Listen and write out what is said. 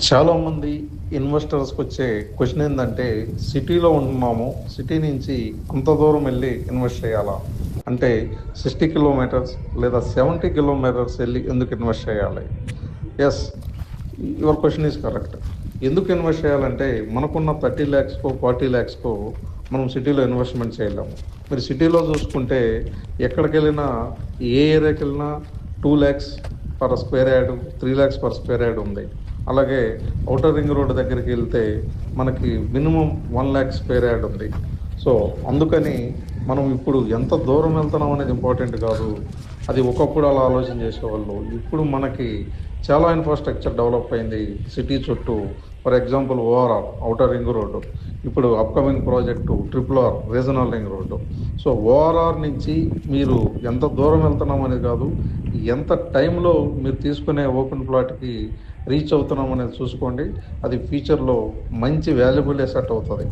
చాలామంది ఇన్వెస్టర్స్కి వచ్చే క్వశ్చన్ ఏంటంటే సిటీలో ఉంటున్నాము, సిటీ నుంచి అంత దూరం వెళ్ళి ఇన్వెస్ట్ చేయాలా? అంటే 60 కిలోమీటర్స్ లేదా 70 కిలోమీటర్స్ వెళ్ళి ఎందుకు ఇన్వెస్ట్ చేయాలి? Yes, your question is correct. ఎందుకు ఇన్వెస్ట్ చేయాలంటే మనకున్న 30 lakhs 40 lakhs మనం సిటీలో ఇన్వెస్ట్మెంట్ చేయలేము. మీరు సిటీలో చూసుకుంటే ఎక్కడికి వెళ్ళినా, ఏ ఏరియాకి వెళ్ళినా 2 lakhs per square yard, 3 lakhs per square yard ఉంది. అలాగే ఔటర్ రింగ్ రోడ్ దగ్గరికి వెళ్తే మనకి మినిమం 1 lakh స్క్వేర్ యార్డ్ ఉంది. సో అందుకని మనం ఇప్పుడు ఎంత దూరం వెళ్తున్నాం అనేది ఇంపార్టెంట్ కాదు. అది ఒకప్పుడు అలా ఆలోచన చేసేవాళ్ళు. ఇప్పుడు మనకి చాలా ఇన్ఫ్రాస్ట్రక్చర్ డెవలప్ అయింది సిటీ చుట్టూ. For example ORR outer ring road, ఇప్పుడు upcoming project RRR regional ring road. So ORR నుంచి మీరు ఎంత దూరం వెళ్తున్నాం అనేది కాదు, ఎంత టైంలో మీరు తీసుకునే ఓపెన్ ప్లాట్కి రీచ్ అవుతున్నాం అనేది చూసుకోండి. అది ఫ్యూచర్లో మంచి వాల్యుబుల్ ఎసెట్ అవుతుంది.